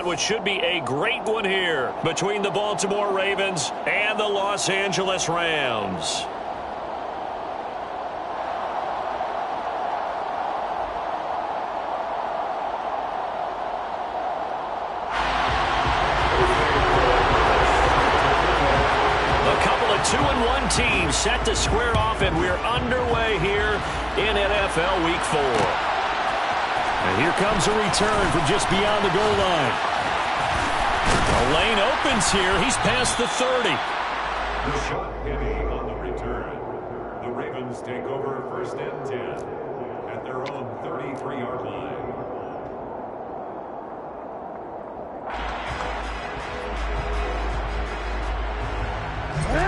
had what should be a great one here between the Baltimore Ravens and the Los Angeles Rams. A couple of 2-1 teams set to square off, and we're underway here in NFL Week 4. And here comes a return from just beyond the goal line. The lane opens here. He's past the 30. The shot heavy on the return. The Ravens take over 1st and 10 at their own 33-yard line.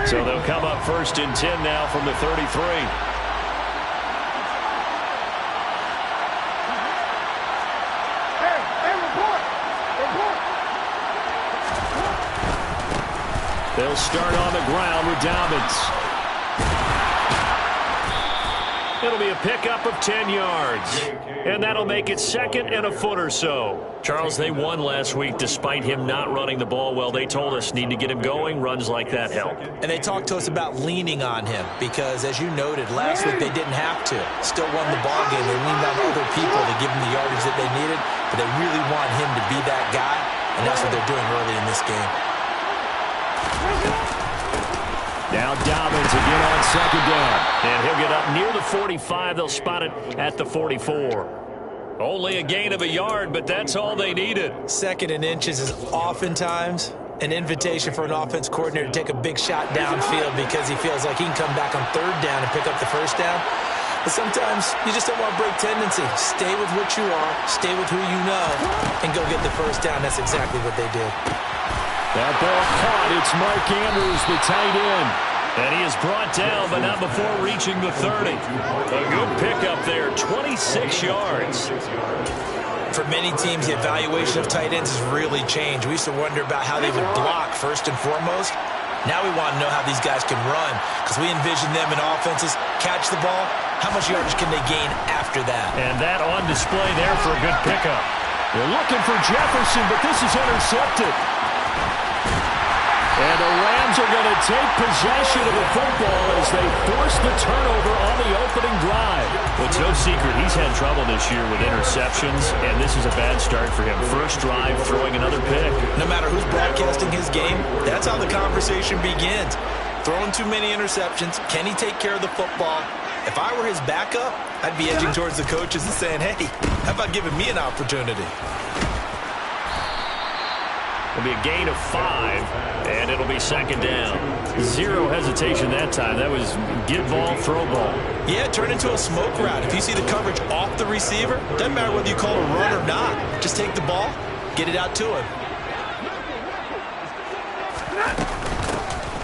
So they'll come up 1st and 10 now from the 33. They'll start on the ground with Dobbins. It'll be a pickup of 10 yards. And that'll make it 2nd and a foot or so. Charles, they won last week despite him not running the ball well. They told us need to get him going. Runs like that help. And they talked to us about leaning on him because, as you noted, last week they didn't have to. Still won the ball game. They leaned on other people to give them the yardage that they needed. But they really want him to be that guy. And that's what they're doing early in this game. Now Dobbins again on 2nd down. And he'll get up near the 45. They'll spot it at the 44. Only a gain of a yard, but that's all they needed. 2nd and inches is oftentimes an invitation for an offense coordinator to take a big shot downfield because he feels like he can come back on 3rd down and pick up the 1st down. But sometimes you just don't want to break tendency. Stay with what you are, stay with who you know, and go get the 1st down. That's exactly what they did. That ball caught. It's Mark Andrews, the tight end. And he is brought down, but not before reaching the 30. A good pickup there, 26 yards. For many teams, the evaluation of tight ends has really changed. We used to wonder about how they would block first and foremost. Now we want to know how these guys can run because we envision them in offenses catch the ball. How much yardage can they gain after that? And that on display there for a good pickup. They're looking for Jefferson, but this is intercepted. And the Rams are going to take possession of the football as they force the turnover on the opening drive. Well, it's no secret he's had trouble this year with interceptions, and this is a bad start for him. First drive, throwing another pick. No matter who's broadcasting his game, that's how the conversation begins. Throwing too many interceptions. Can he take care of the football? If I were his backup, I'd be edging towards the coaches and saying, hey, how about giving me an opportunity? It'll be a gain of 5, and it'll be 2nd down. Zero hesitation that time. That was get ball, throw ball. Yeah, turn into a smoke route. If you see the coverage off the receiver, doesn't matter whether you call a run or not. Just take the ball, get it out to him.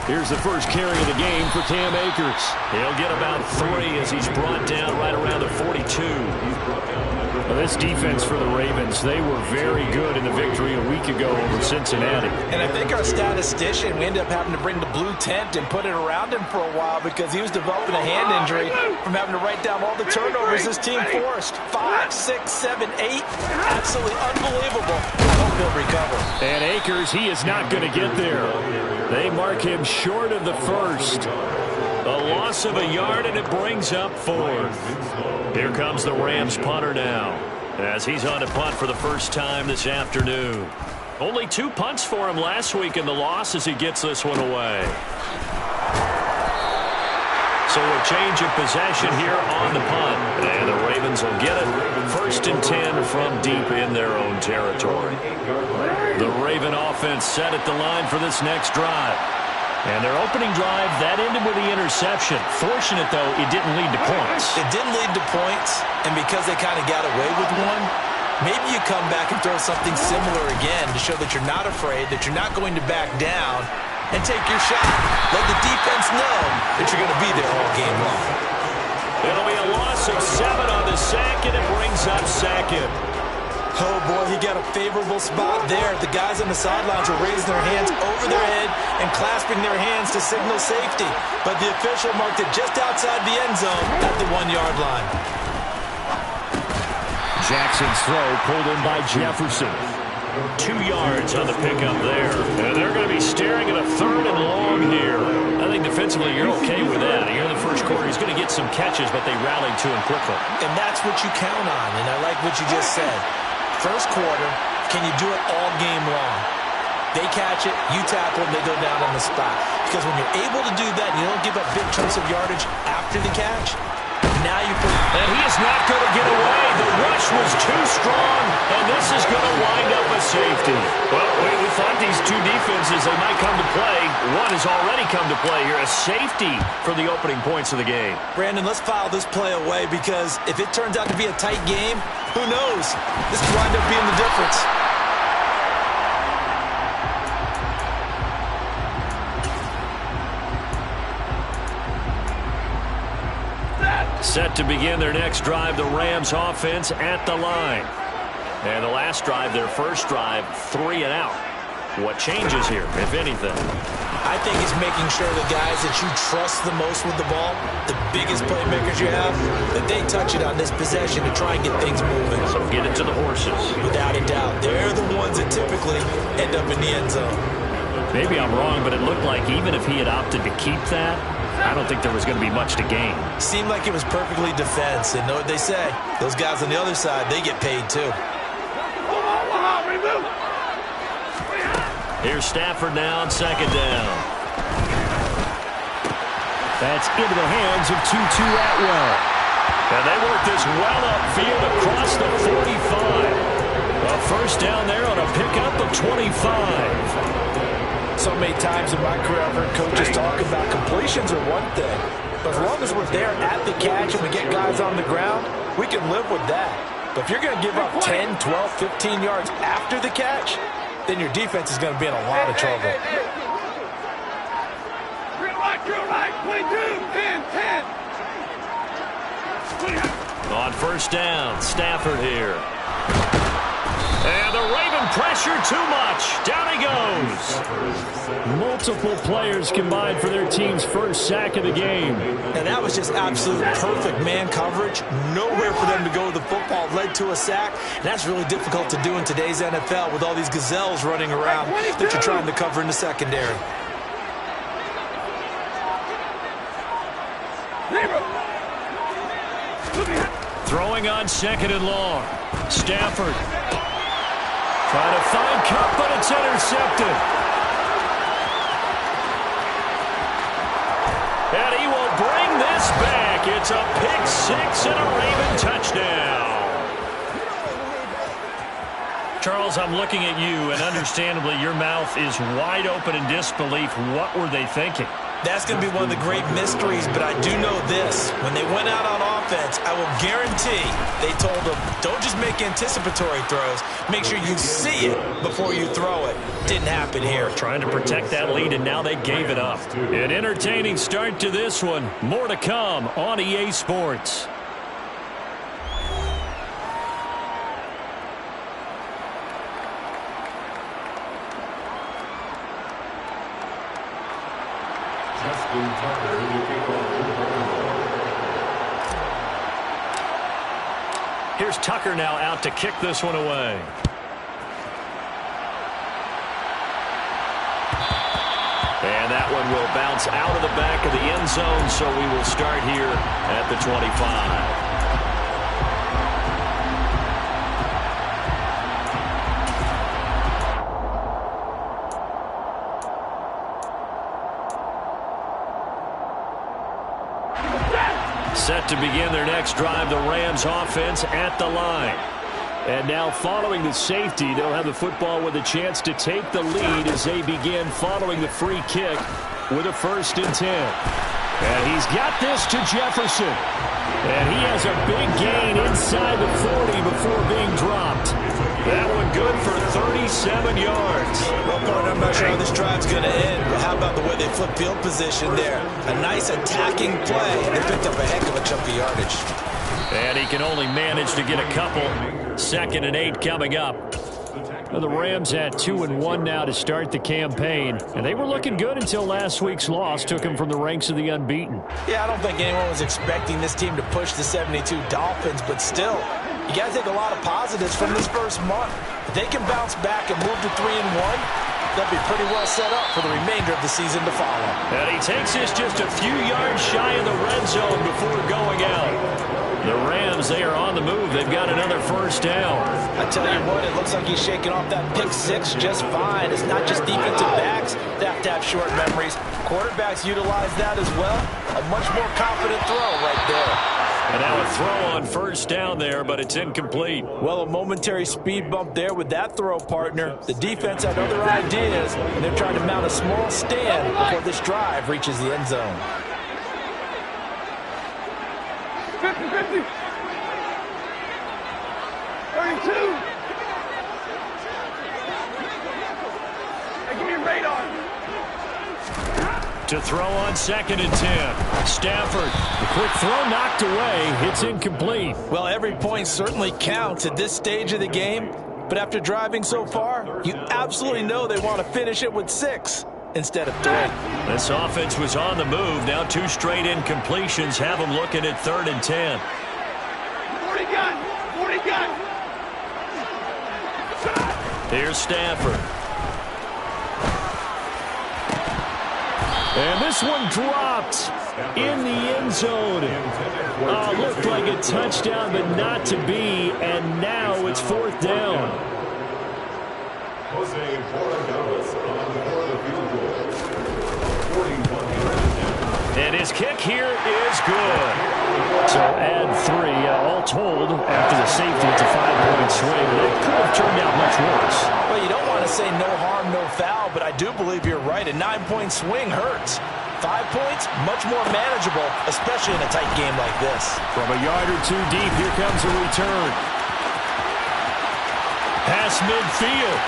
Here's the first carry of the game for Cam Akers. He'll get about 3 as he's brought down right around the 42. Well, this defense for the Ravens, they were very good in the victory a week ago over Cincinnati. And I think our statistician, we ended up having to bring the blue tent and put it around him for a while because he was developing a hand injury from having to write down all the turnovers this team forced. 5, 6, 7, 8. Absolutely unbelievable. I hope he'll recover. And Akers, he is not going to get there. They mark him short of the first. A loss of a yard, and it brings up 4th. Here comes the Rams punter now, as he's on to punt for the first time this afternoon. Only 2 punts for him last week in the loss as he gets this one away. So a change of possession here on the punt. And the Ravens will get it 1st and 10 from deep in their own territory. The Raven offense set at the line for this next drive. And their opening drive, that ended with the interception. Fortunate, though, it didn't lead to points. It didn't lead to points, and because they kind of got away with one, maybe you come back and throw something similar again to show that you're not afraid, that you're not going to back down, and take your shot. Let the defense know that you're going to be there all game long. It'll be a loss of 7 on the sack, and it brings up 2nd. Oh, boy, he got a favorable spot there. The guys on the sidelines were raising their hands over their head and clasping their hands to signal safety. But the official marked it just outside the end zone at the 1-yard line. Jackson's throw pulled in by Jefferson. 2 yards on the pickup there. And they're going to be staring at a 3rd and long here. I think defensively you're okay with that. Here in the first quarter, he's going to get some catches, but they rallied to him quickly. And that's what you count on, and I like what you just said. First quarter, can you do it all game long? They catch it, you tackle them, they go down on the spot. Because when you're able to do that and you don't give up big chunks of yardage after the catch, now you put... And he is not going to get away. The rush was too strong, and this is going to wind up a safety. Well, we thought these two defenses, they might come to play. One has already come to play here, a safety for the opening points of the game. Brandon, let's file this play away because if it turns out to be a tight game, who knows? This could wind up being the difference. Set to begin their next drive, the Rams offense at the line. And the last drive, their first drive, 3 and out. What changes here, if anything? I think it's making sure the guys that you trust the most with the ball, the biggest playmakers you have, that they touch it on this possession to try and get things moving. So get it to the horses. Without a doubt. They're the ones that typically end up in the end zone. Maybe I'm wrong, but it looked like even if he had opted to keep that, I don't think there was going to be much to gain. Seemed like it was perfectly defense. And know what they say? Those guys on the other side, they get paid too. Here's Stafford now on 2nd down. That's into the hands of Tutu Atwell. And they work this well upfield across the 45. A first down there on a pickup of 25. So many times in my career I've heard coaches talk about completions are one thing. But as long as we're there at the catch and we get guys on the ground, we can live with that. But if you're going to give up 10, 12, 15 yards after the catch, then your defense is going to be in a lot of trouble. Drill right, 22, 10, 10. On first down, Stafford here. And the Raven pressure too much. Down he goes. Multiple players combined for their team's first sack of the game. And that was just absolute perfect man coverage. Nowhere for them to go with the football. Led to a sack. And that's really difficult to do in today's NFL with all these gazelles running around that you're trying to cover in the secondary. Throwing on 2nd and long. Stafford trying to find Cup, but it's intercepted. And he will bring this back. It's a pick 6 and a Raven touchdown. Charles, I'm looking at you, and understandably, your mouth is wide open in disbelief. What were they thinking? That's going to be one of the great mysteries, but I do know this. When they went out on offense, I will guarantee they told them, don't just make anticipatory throws. Make sure you see it before you throw it. Didn't happen here. Trying to protect that lead, and now they gave it up. An entertaining start to this one. More to come on EA Sports. Here's Tucker now out to kick this one away. And that one will bounce out of the back of the end zone, so we will start here at the 25. Set to begin their next drive, the Rams offense at the line. And now following the safety, they'll have the football with a chance to take the lead as they begin following the free kick with a 1st and 10. And he's got this to Jefferson. And he has a big gain inside the 40 before being dropped. That one good for 37 yards. Well, partner, I'm not sure how this drive's going to end, but how about the way they flip field position there? A nice attacking play. They picked up a heck of a chunk of yardage. And he can only manage to get a couple. 2nd and 8 coming up. Well, the Rams had 2-1 now to start the campaign, and they were looking good until last week's loss took them from the ranks of the unbeaten. Yeah, I don't think anyone was expecting this team to push the 72 Dolphins, but still, You got to take a lot of positives from this first month. If they can bounce back and move to 3-1, they'll be pretty well set up for the remainder of the season to follow. And he takes this just a few yards shy of the red zone before going out. The Rams, they are on the move. They've got another first down. I tell you what, it looks like he's shaking off that pick six just fine. It's not just defensive backs that have to have short memories. Quarterbacks utilize that as well. A much more confident throw right there. And now a throw on first down there, but it's incomplete. Well, a momentary speed bump there with that throw, partner. The defense had other ideas, and they're trying to mount a small stand before this drive reaches the end zone. 50-50. 32. Hey, give me a radar. To throw on 2nd and 10. Stafford, the quick throw knocked away. It's incomplete. Well, every point certainly counts at this stage of the game, but after driving so far, you absolutely know they want to finish it with 6 instead of 3. This offense was on the move. Now 2 straight incompletions have them looking at 3rd and 10. 40 gun. 40 gun. Here's Stafford. And this one dropped in the end zone. Looked like a touchdown, but not to be. And now it's 4th down. Jose Borregales on the field goal. 41 yards. And his kick here is good. So add 3. All told, after the safety, it's a 5-point swing. That could have turned out much worse. Well, you don't want to say no harm, no foul, but I do believe you're right. A 9-point swing hurts. 5 points, much more manageable, especially in a tight game like this. From a yard or 2 deep, here comes a return. Pass midfield.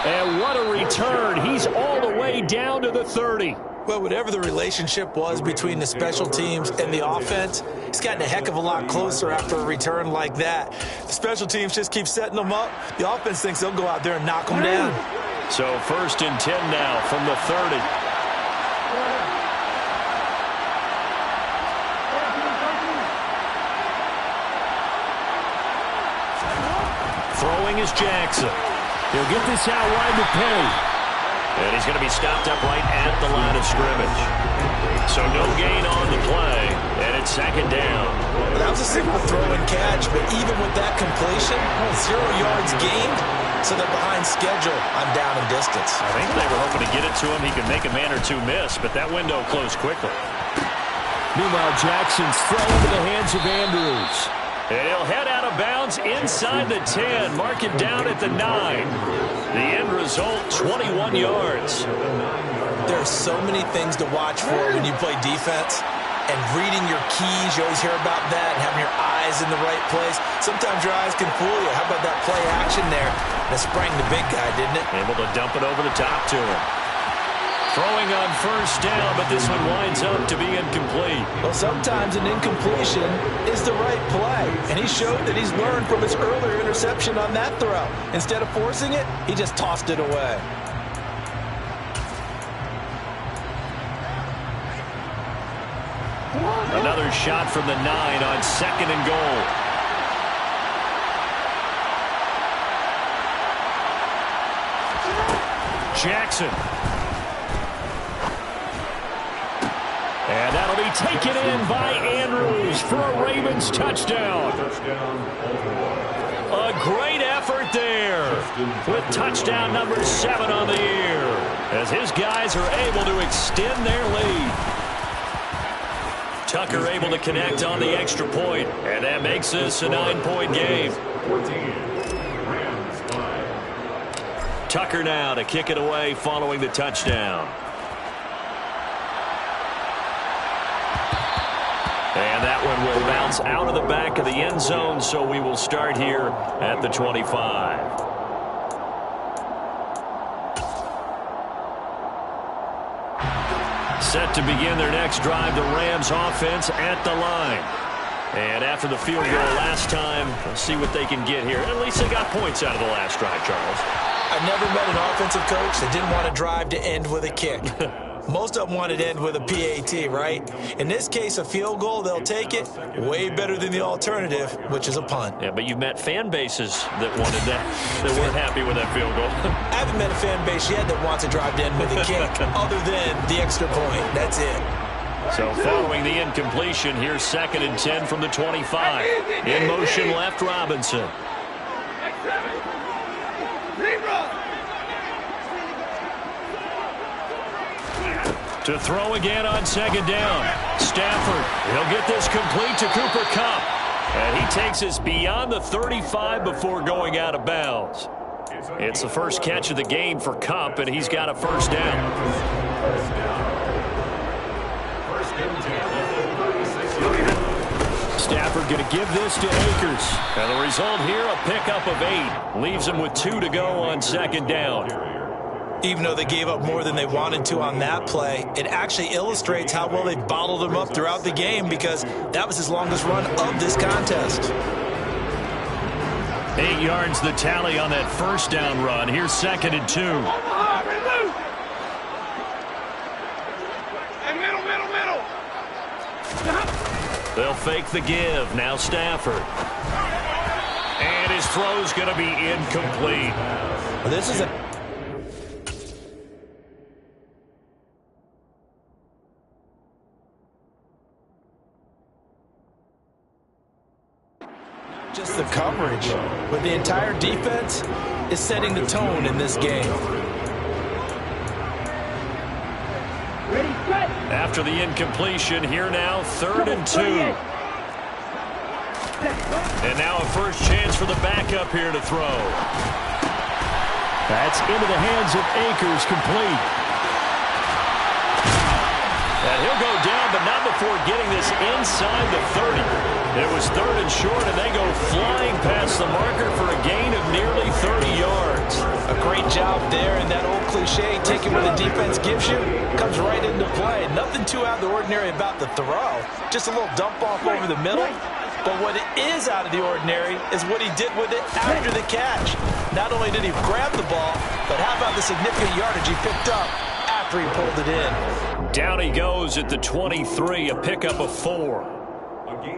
And what a return. He's all the way down to the 30. Well, whatever the relationship was between the special teams and the offense, it's gotten a heck of a lot closer after a return like that. The special teams just keep setting them up. The offense thinks they'll go out there and knock them down. So 1st and 10 now from the 30. Throwing is Jackson. He'll get this out wide to Penny. And he's going to be stopped up right at the line of scrimmage. So no gain on the play, and it's 2nd down. Well, that was a simple throw and catch, but even with that completion, 0 yards gained, so they're behind schedule on down and distance. I think they were hoping to get it to him. He could make a man or 2 miss, but that window closed quickly. Meanwhile, Jackson's throw into the hands of Andrews. And he'll head out of bounds inside the 10. Mark it down at the 9. The end result, 21 yards. There are so many things to watch for when you play defense. And reading your keys, you always hear about that, and having your eyes in the right place. Sometimes your eyes can fool you. How about that play action there? That sprang the big guy, didn't it? Able to dump it over the top to him. Throwing on first down, but this one winds up to be incomplete. Well, sometimes an incompletion is the right play. And he showed that he's learned from his earlier interception on that throw. Instead of forcing it, he just tossed it away. Another shot from the 9 on 2nd and goal. Jackson. And that'll be taken in by Andrews for a Ravens touchdown. A great effort there with touchdown number 7 on the year as his guys are able to extend their lead. Tucker able to connect on the extra point, and that makes this a 9-point game. Tucker now to kick it away following the touchdown. And that one will bounce out of the back of the end zone, so we will start here at the 25. Set to begin their next drive, the Rams offense at the line. And after the field goal last time, let's see what they can get here. At least they got points out of the last drive, Charles. I've never met an offensive coach that didn't want to drive to end with a kick. Most of them want it to end with a PAT, right? In this case, a field goal, they'll take it. Way better than the alternative, which is a punt. Yeah, but you've met fan bases that wanted that, that weren't happy with that field goal. I haven't met a fan base yet that wants to drive to end with a kick, other than the extra point. That's it. So following the incompletion, here's 2nd and 10 from the 25. In motion left, Robinson. To throw again on 2nd down. Stafford, he'll get this complete to Cooper Kupp. And he takes us beyond the 35 before going out of bounds. It's the first catch of the game for Kupp, and he's got a first down. Stafford going to give this to Akers. And the result here, a pickup of 8. Leaves him with 2 to go on 2nd down. Even though they gave up more than they wanted to on that play, it actually illustrates how well they bottled him up throughout the game, because that was his longest run of this contest. 8 yards the tally on that first down run. Here's 2nd and 2. They'll fake the give. Now Stafford. And his throw's going to be incomplete. Well, this is just the coverage, but the entire defense is setting the tone in this game. After the incompletion, here now, 3rd and 2. And now a first chance for the backup here to throw. That's into the hands of Akers, complete. And he'll go down, but not before getting this inside the 30. It was 3rd and short, and they go flying past the marker for a gain of nearly 30 yards. A great job there, and that old cliche, taking what the defense gives you, comes right into play. Nothing too out of the ordinary about the throw. Just a little dump off over the middle. But what is out of the ordinary is what he did with it after the catch. Not only did he grab the ball, but how about the significant yardage he picked up after he pulled it in? Down he goes at the 23, a pickup of 4.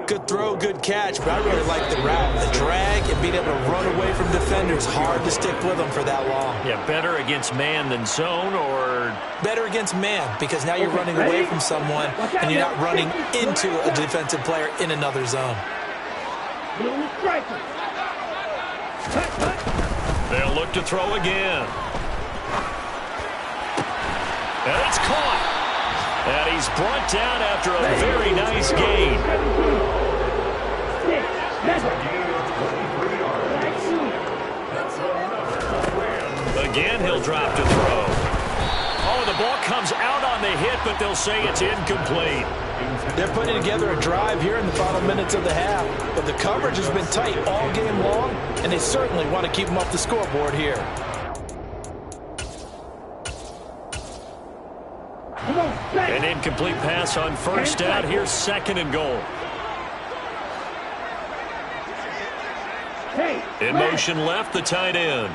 Good throw, good catch, but I really like the route, the drag, and being able to run away from defenders. Hard to stick with them for that long. Yeah, better against man than zone, or? Better against man, because now you're running away from someone, and you're not running into a defensive player in another zone. They'll look to throw again. And it's caught. And he's brought down after a very nice gain. Again, he'll drop to throw. Oh, the ball comes out on the hit, but they'll say it's incomplete. They're putting together a drive here in the final minutes of the half, but the coverage has been tight all game long, and they certainly want to keep them off the scoreboard here. An incomplete pass on first down. Here's 2nd and goal. In motion left, the tight end.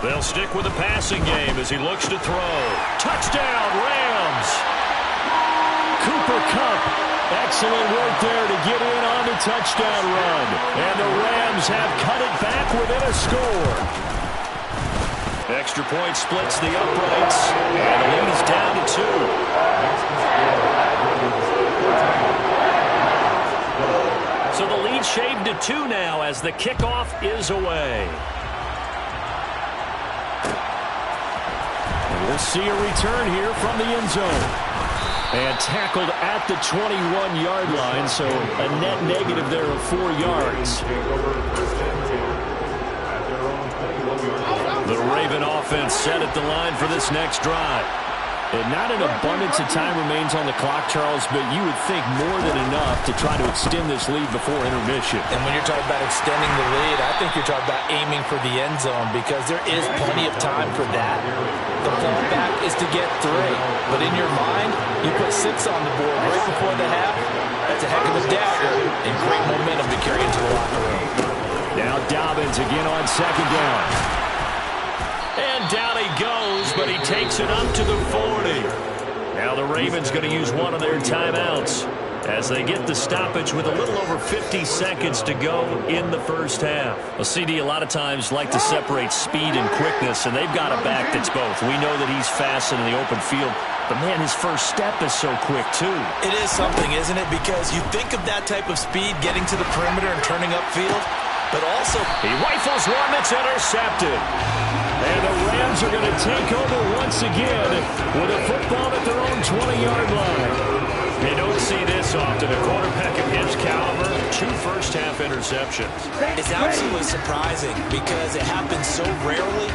They'll stick with the passing game as he looks to throw. Touchdown, Rams! Cooper Kupp, excellent work there to get in on the touchdown run. And the Rams have cut it back within a score. Extra point splits the uprights, and the lead is down to 2. So the lead shaved to 2 now as the kickoff is away. And we'll see a return here from the end zone. And tackled at the 21-yard line, so a net negative there of 4 yards. The Raven offense set at the line for this next drive. And not an abundance of time remains on the clock, Charles, but you would think more than enough to try to extend this lead before intermission. And when you're talking about extending the lead, I think you're talking about aiming for the end zone, because there is plenty of time for that. The fallback is to get 3, but in your mind, you put 6 on the board right before the half. That's a heck of a dagger and great momentum to carry into the locker room. Now Dobbins again on 2nd down. And down he goes takes it up to the 40. Now the Ravens going to use one of their timeouts as they get the stoppage with a little over 50 seconds to go in the first half. Well, CD a lot of times like to separate speed and quickness, and they've got a back that's both. We know that he's fast in the open field, but, man, his first step is so quick, too. It is something, isn't it? Because you think of that type of speed getting to the perimeter and turning upfield, but also he rifles one that's intercepted. And the Rams are going to take over once again with a football at their own 20-yard line. You don't see this often. A quarterback of his caliber, 2 first-half interceptions. It's absolutely surprising because it happens so rarely.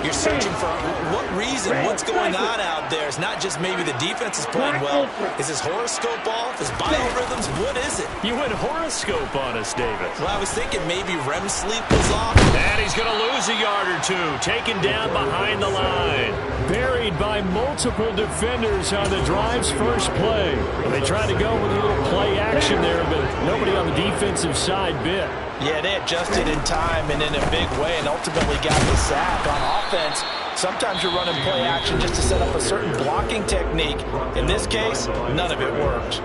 You're searching for what reason, what's going on out there. It's not just maybe the defense is playing well. Is his horoscope off? Is biorhythms? What is it? You went horoscope on us, David. Well, I was thinking maybe REM sleep was off. And he's going to lose a yard or 2. Taken down behind the line. Buried by multiple defenders on the drive's first play. They tried to go with a little play action there, but nobody on the defensive side bit. Yeah, they adjusted in time and in a big way and ultimately got the sack. On offense, sometimes you're running play action just to set up a certain blocking technique. In this case, none of it worked.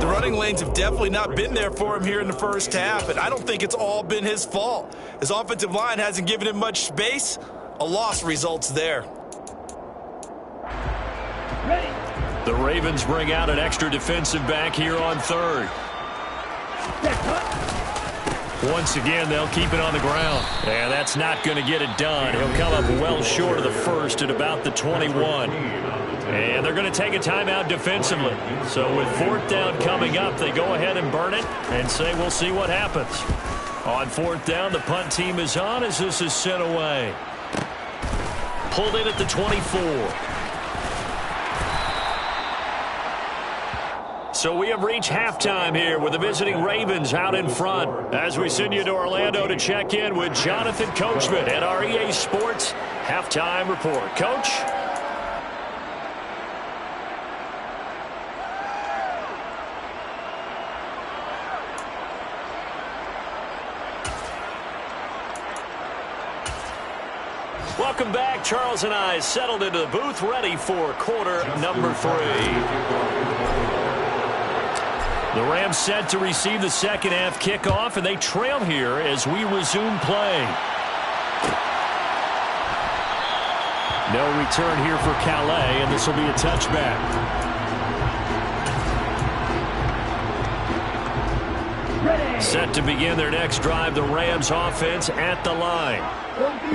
The running lanes have definitely not been there for him here in the first half, and I don't think it's all been his fault. His offensive line hasn't given him much space. A loss results there. The Ravens bring out an extra defensive back here on 3rd. Once again, they'll keep it on the ground. And that's not going to get it done. He'll come up well short of the first at about the 21. And they're going to take a timeout defensively. So with 4th down coming up, they go ahead and burn it and say we'll see what happens. On 4th down, the punt team is on as this is sent away. Pulled in at the 24. So we have reached halftime here with the visiting Ravens out in front. As we send you to Orlando to check in with Jonathan Coachman at our EA Sports Halftime Report. Coach? Welcome back. Charles and I settled into the booth, ready for quarter number 3. The Rams set to receive the second half kickoff, and they trail here as we resume play. No return here for Calais, and this will be a touchback. Set to begin their next drive, the Rams offense at the line.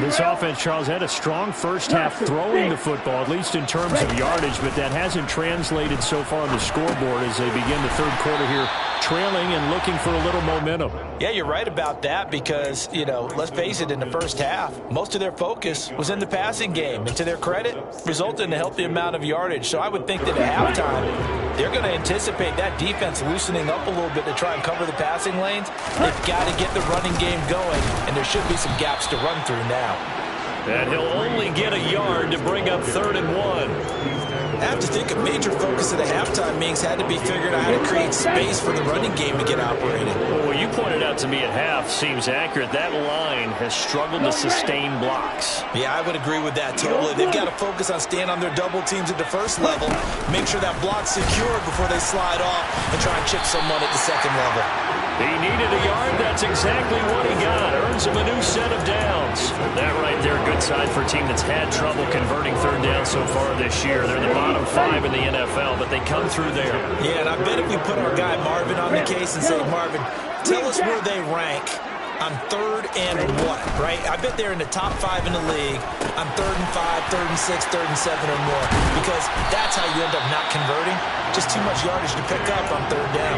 This offense, Charles, had a strong first half throwing the football, at least in terms of yardage, but that hasn't translated so far on the scoreboard as they begin the third quarter here, trailing and looking for a little momentum. Yeah, you're right about that because, you know, let's face it, in the first half, most of their focus was in the passing game. And to their credit, resulted in a healthy amount of yardage. So I would think that at halftime, they're going to anticipate that defense loosening up a little bit to try and cover the passing lanes. They've got to get the running game going, and there should be some gaps to run through now. And he'll only get a yard to bring up 3rd and 1. I have to think a major focus of the halftime meetings had to be figuring out how to create space for the running game to get operated. Well, what you pointed out to me at half seems accurate. That line has struggled to sustain blocks. Yeah, I would agree with that totally. They've got to focus on staying on their double teams at the first level, make sure that block's secured before they slide off and try and chip someone at the second level. He needed a yard. That's exactly what he got. Earns him a new set of downs. That right there, a good sign for a team that's had trouble converting 3rd down so far this year. They're the bottom 5 in the NFL, but they come through there. Yeah, and I bet if we put our guy Marvin on the case and say, Marvin, tell us where they rank on 3rd and 1, right? I bet they're in the top 5 in the league on 3rd and 5, 3rd and 6, 3rd and 7 or more, because that's how you end up not converting. Just too much yardage to pick up on 3rd down.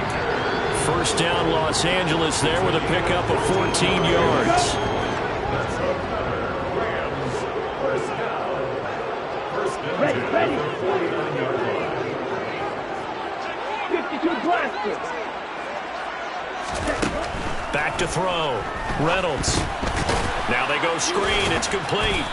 First down, Los Angeles there with a pickup of 14 yards. Ready. 52 blasters. Back to throw. Reynolds. Now they go screen. It's complete.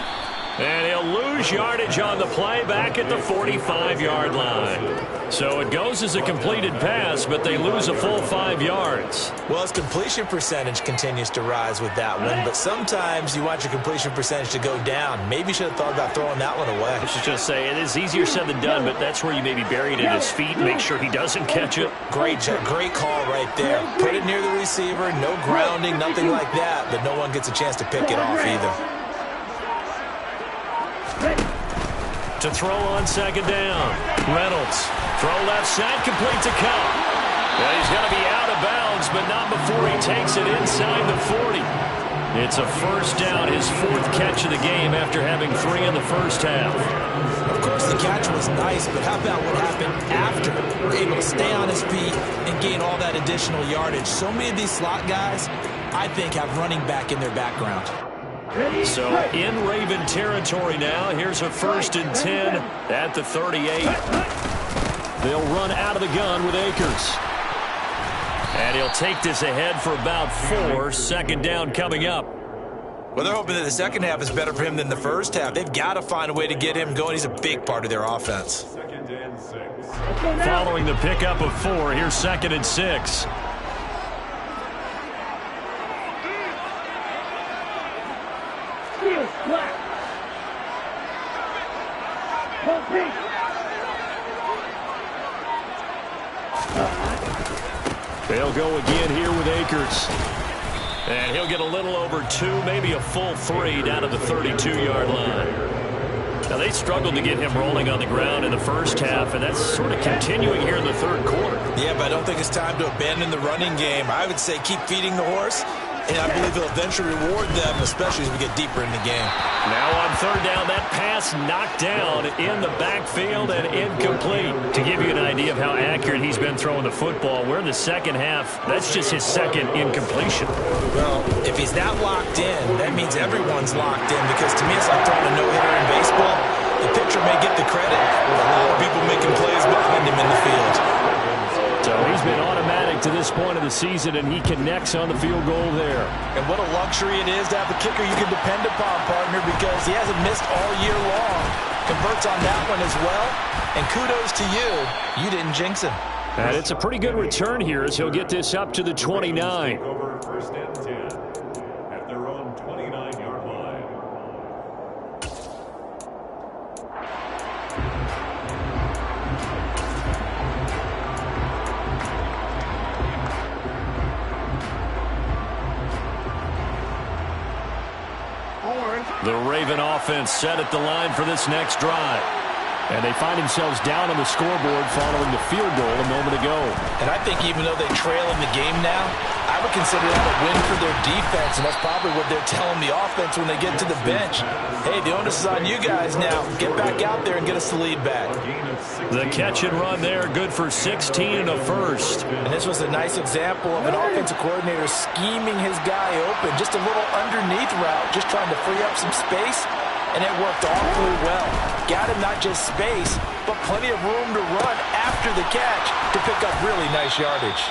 And he'll lose yardage on the play back at the 45-yard line. So it goes as a completed pass, but they lose a full 5 yards. Well, his completion percentage continues to rise with that one, but sometimes you want your completion percentage to go down. Maybe you should have thought about throwing that one away. I was just going to say, it is easier said than done, but that's where you maybe bury it at his feet and make sure he doesn't catch it. Great call right there. Put it near the receiver, no grounding, nothing like that, but no one gets a chance to pick it off either. To throw on second down. Reynolds. Throw left side, complete to Cup. Well, he's going to be out of bounds, but not before he takes it inside the 40. It's a first down, his 4th catch of the game after having 3 in the first half. Of course, the catch was nice, but how about what happened after? Able to stay on his feet and gain all that additional yardage. So many of these slot guys, I think, have running back in their background. So in Raven territory now. Here's a 1st and 10 at the 38. They'll run out of the gun with Akers. And he'll take this ahead for about 4. Second down coming up. Well, they're hoping that the second half is better for him than the first half. They've got to find a way to get him going. He's a big part of their offense. 2nd and 6. Following the pickup of 4, here's 2nd and 6. They'll go again here with Akers. And he'll get a little over 2, maybe a full 3 down to the 32-yard line. Now, they struggled to get him rolling on the ground in the first half, and that's sort of continuing here in the third quarter. Yeah, but I don't think it's time to abandon the running game. I would say keep feeding the horse, and I believe he'll eventually reward them, especially as we get deeper in the game. Now on third down, that pass knocked down in the backfield and incomplete. To give you an idea of how accurate he's been throwing the football, we're in the second half. That's just his 2nd incompletion. Well, if he's not locked in, that means everyone's locked in, because to me it's like throwing a no-hitter in baseball. The pitcher may get the credit, but a lot of people making plays behind him in the field. So he's been automatic to this point of the season, and he connects on the field goal there. And what a luxury it is to have a kicker you can depend upon, partner, because he hasn't missed all year long. Converts on that one as well, and kudos to you. You didn't jinx him. And it's a pretty good return here as he'll get this up to the 29. Over 1st and 10 at their own 29-yard line. The Raven offense set at the line for this next drive. And they find themselves down on the scoreboard following the field goal a moment ago. And I think even though they trail in the game now, I would consider that a win for their defense, and that's probably what they're telling the offense when they get to the bench. Hey, the onus is on you guys now. Get back out there and get us the lead back. The catch and run there, good for 16 and a first. And this was a nice example of an offensive coordinator scheming his guy open. Just a little underneath route, just trying to free up some space. And it worked awfully well. Got him not just space, but plenty of room to run after the catch to pick up really nice yardage.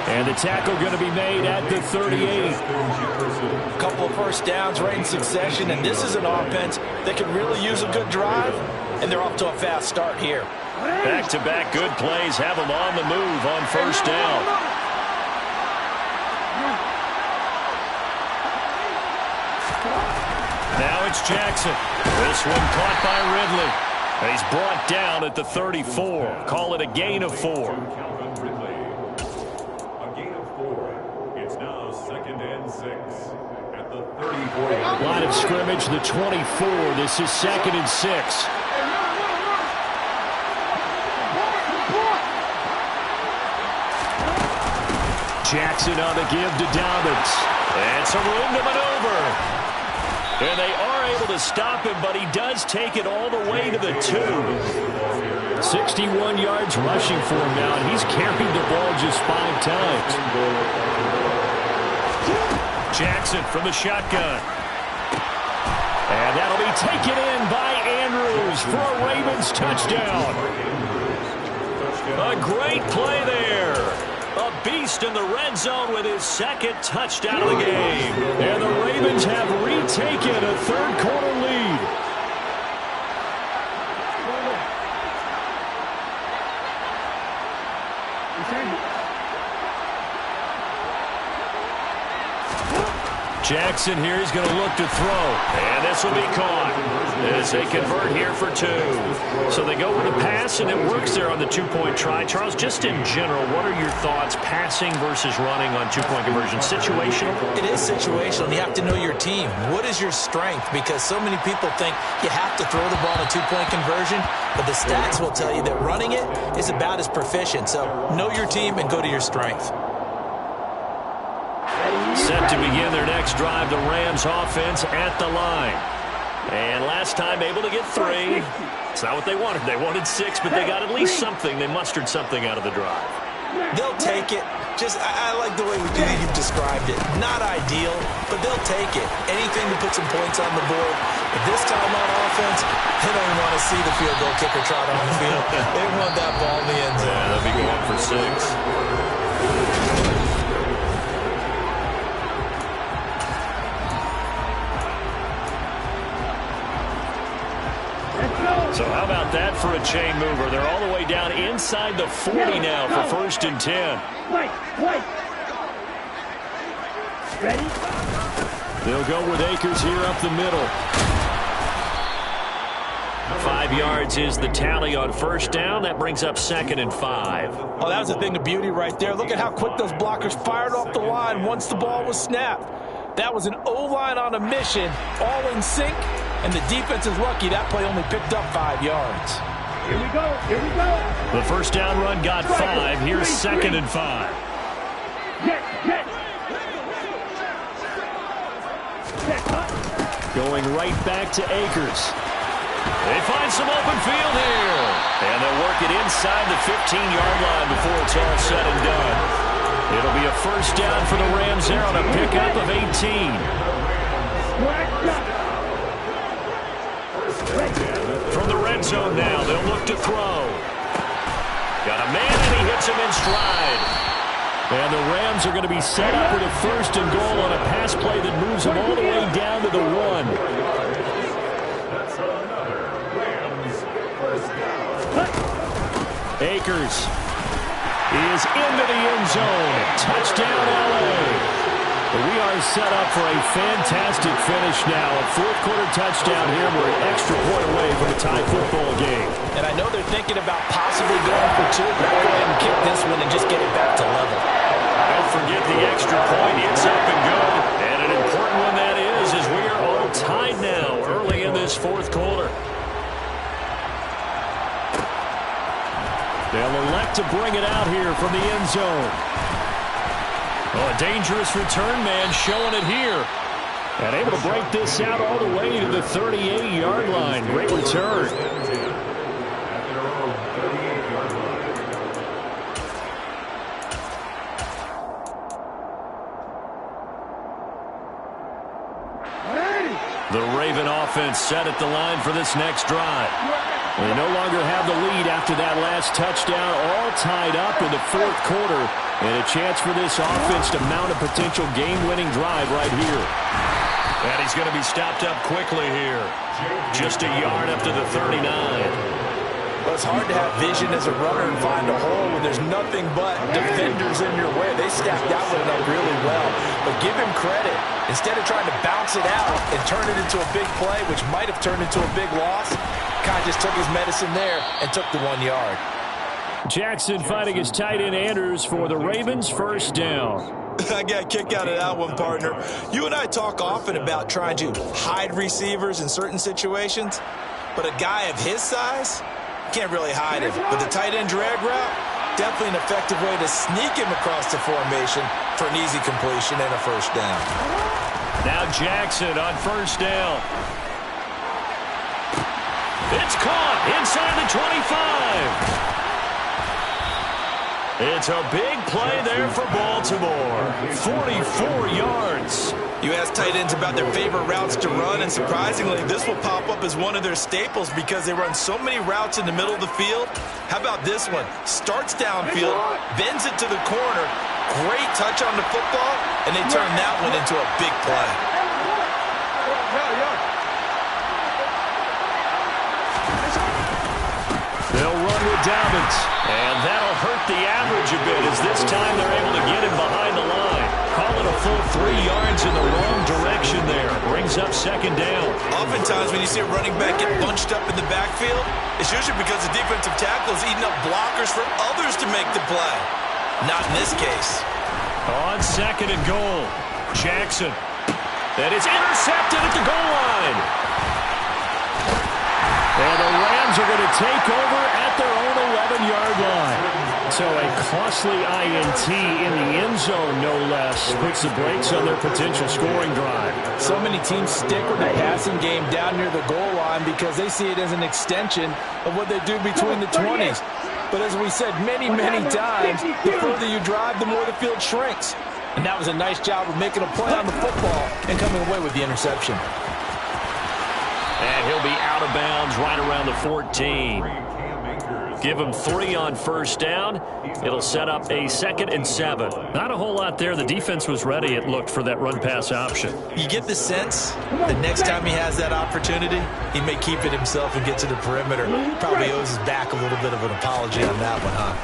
And the tackle going to be made at the 38. A couple of first downs right in succession, and this is an offense that could really use a good drive, and they're off to a fast start here. Back-to-back good plays have them on the move on first down. Now it's Jackson. This one caught by Ridley. And he's brought down at the 34. Call it a gain of 4. A gain of 4. It's now 2nd and 6 at the 34-yard line. Line of scrimmage, the 24. This is 2nd and 6. Jackson on the give to Dobbins. And some room to maneuver. And they are able to stop him, but he does take it all the way to the 2. 61 yards rushing for him now, and he's carried the ball just 5 times. Jackson from the shotgun. And that'll be taken in by Andrews for a Ravens touchdown. A great play there. A beast in the red zone with his 2nd touchdown of the game. And the Ravens have retaken a third quarter lead. Jackson here, he's going to look to throw. And this will be caught as they convert here for 2. So they go with a pass, and it works there on the 2-point try. Charles, just in general, what are your thoughts passing versus running on 2-point conversion? Situational? It is situational. You have to know your team. What is your strength? Because so many people think you have to throw the ball in a 2-point conversion, but the stats will tell you that running it is about as proficient. So know your team and go to your strength. Set to begin their next drive, the Rams offense at the line. And last time able to get 3. It's not what they wanted. They wanted 6, but they got at least something. They mustered something out of the drive. They'll take it. I like the way you've described it. Not ideal, but they'll take it. Anything to put some points on the board. But this time on offense, they don't even want to see the field goal kicker trot on the field. They want that ball in the end zone. Yeah, they'll be going for 6. So how about that for a chain mover? They're all the way down inside the 40 now for 1st and 10. Ready? They'll go with Akers here up the middle. 5 yards is the tally on 1st down. That brings up 2nd and 5. Oh, that was a thing of beauty right there. Look at how quick those blockers fired off the line once the ball was snapped. That was an O-line on a mission, all in sync, and the defense is lucky that play only picked up 5 yards. Here we go. Here we go. The 1st down run got 5. Here's 2nd and 5. Get. Going right back to Akers. They find some open field here. And they'll work it inside the 15-yard line before it's all said and done. It'll be a 1st down for the Rams there on a pickup of 18. From the red zone now, they'll look to throw. Got a man, and he hits him in stride. And the Rams are going to be set up with a 1st and goal on a pass play that moves them all the way down to the 1. Akers is into the end zone. Touchdown, L.A. We are set up for a fantastic finish now. A 4th quarter touchdown here. We're an extra point away from a tie football game. And I know they're thinking about possibly going for 2, but go ahead and kick this one and just get it back to level. Don't forget the extra point. It's up and good. And an important one that is as we are all tied now early in this 4th quarter. They'll elect to bring it out here from the end zone. Oh, a dangerous return man showing it here. And able to break this out all the way to the 38-yard line. Great return. The Raven offense set at the line for this next drive. They no longer have the lead after that last touchdown, all tied up in the 4th quarter, and a chance for this offense to mount a potential game-winning drive right here. And he's going to be stopped up quickly here. Just a yard up to the 39. Well, it's hard to have vision as a runner and find a hole when there's nothing but defenders in your way. They stacked that one up really well. But give him credit. Instead of trying to bounce it out and turn it into a big play, which might have turned into a big loss, Kai just took his medicine there and took the 1 yard. Jackson fighting his tight end Andrews for the Ravens' 1st down. I got a kick out of that one, partner. You and I talk often about trying to hide receivers in certain situations, but a guy of his size can't really hide him. But the tight end drag route, definitely an effective way to sneak him across the formation for an easy completion and a 1st down. Now Jackson on 1st down. It's caught inside the 25. It's a big play there for Baltimore. 44 yards. You ask tight ends about their favorite routes to run, and surprisingly, this will pop up as one of their staples because they run so many routes in the middle of the field. How about this one? Starts downfield, bends it to the corner, great touch on the football, and they turn that one into a big play. They'll run with Dobbins, and that'll hurt the average a bit as this time they're able to get him behind the line. Call it a full 3 yards in the wrong direction there. Brings up second down. Oftentimes when you see a running back get bunched up in the backfield, it's usually because the defensive tackle is eating up blockers for others to make the play. Not in this case. On second and goal, Jackson. That is intercepted at the goal line. And the Rams are going to take over at their own 11-yard line. So a costly INT in the end zone, no less, puts the brakes on their potential scoring drive. So many teams stick with the passing game down near the goal line because they see it as an extension of what they do between the 20s. But as we said many, many times, the further you drive, the more the field shrinks. And that was a nice job of making a play on the football and coming away with the interception. And he'll be out of bounds right around the 14. Give him 3 on first down. It'll set up a 2nd and 7. Not a whole lot there. The defense was ready, it looked, for that run-pass option. You get the sense that next time he has that opportunity, he may keep it himself and get to the perimeter. Probably owes his back a little bit of an apology on that one, huh?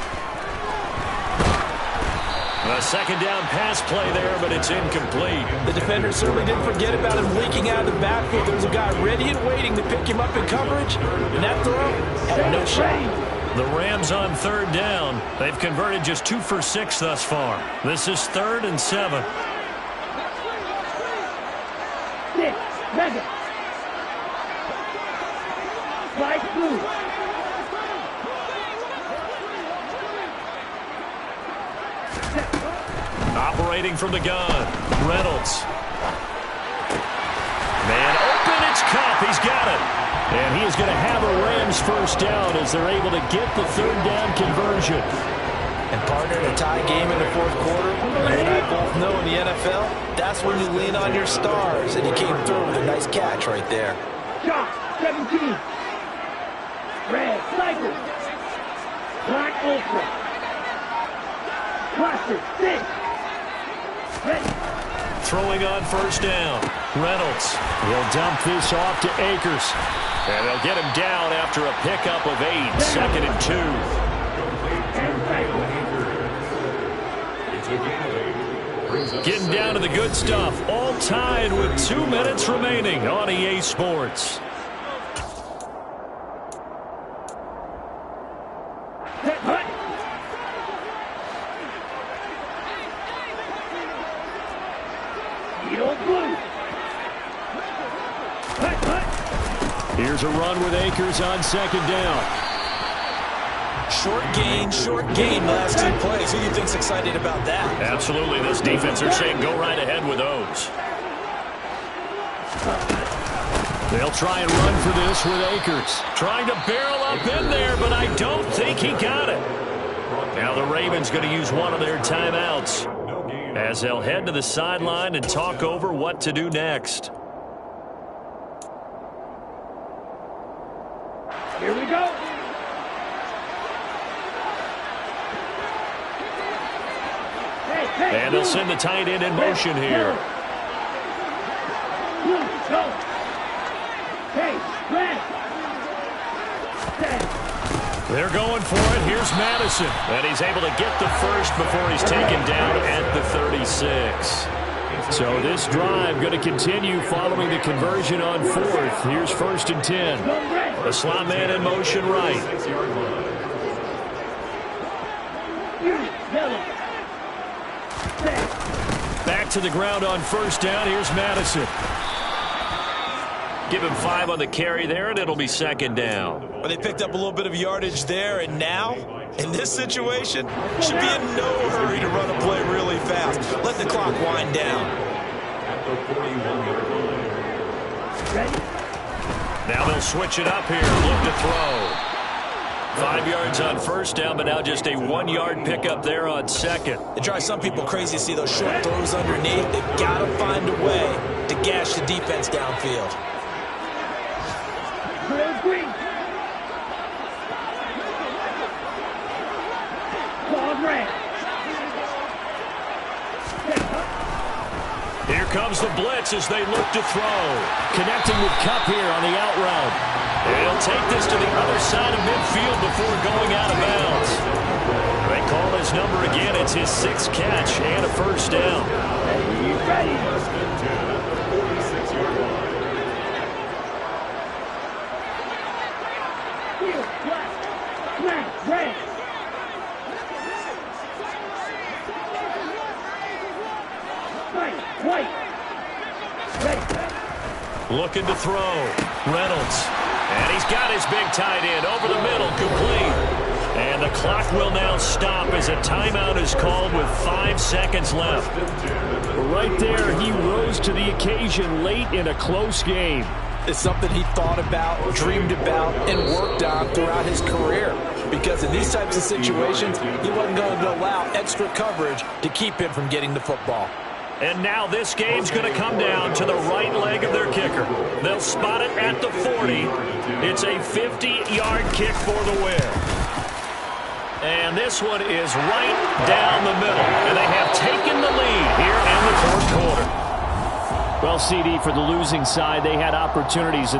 A second down pass play there, but it's incomplete. The defender certainly didn't forget about him leaking out of the backfield. There was a guy ready and waiting to pick him up in coverage, and that throw had no shot. The Rams on third down. They've converted just 2 for 6 thus far. This is 3rd and 7. 6, mega. Slide through. Operating from the gun, Reynolds. Man open, it's Cup. He's got it. And he is going to have a Rams first down as they're able to get the 3rd down conversion. And partner, in a tie game in the 4th quarter, you and I both know in the NFL, that's when you lean on your stars. And he came through with a nice catch right there. Shot, 17. Red, cycle. Black, ultra. Cluster, 6. Throwing on first down, Reynolds. He'll dump this off to Akers. And they'll get him down after a pickup of 8, 2nd and 2. Getting down to the good stuff. All tied with 2 minutes remaining on EA Sports. Here's a run with Akers on 2nd down. Short gain the last 2 plays. Who do you think's excited about that? Absolutely. This defense are saying go right ahead with those. They'll try and run for this with Akers. Trying to barrel up in there, but I don't think he got it. Now the Ravens going to use one of their timeouts as they'll head to the sideline and talk over what to do next. Here we go. And they'll send the tight end in motion here. Go. Hey, They're going for it. Here's Madison. And he's able to get the first before he's taken down at the 36. So this drive going to continue following the conversion on 4th. Here's 1st and 10. The slot man in motion right. Back to the ground on first down. Here's Madison. Give him 5 on the carry there, and it'll be 2nd down. Well, they picked up a little bit of yardage there, and now, in this situation, should be in no hurry to run a play really fast. Let the clock wind down. Now they'll switch it up here. Look to throw. 5 yards on first down, but now just a 1-yard pickup there on 2nd. It drives some people crazy to see those short throws underneath. They've got to find a way to gash the defense downfield. Here comes the blitz as they look to throw. Connecting with Cup here on the out route. He'll take this to the other side of midfield before going out of bounds. They call his number again. It's his 6th catch and a first down. He's ready. First and 10 at the 46-yard line. Heel, left, smash, red. Right, white. Ready. Looking to throw. Reynolds. And he's got his big tight end over the middle, complete. And the clock will now stop as a timeout is called with 5 seconds left. Right there, he rose to the occasion late in a close game. It's something he thought about, dreamed about, and worked on throughout his career. Because in these types of situations, he wasn't going to allow extra coverage to keep him from getting the football. And now this game's going to come down to the right leg of their kicker. They'll spot it at the 40. It's a 50-yard kick for the win. And this one is right down the middle. And they have taken the lead here in the fourth quarter. Well, CD, for the losing side, they had opportunities in the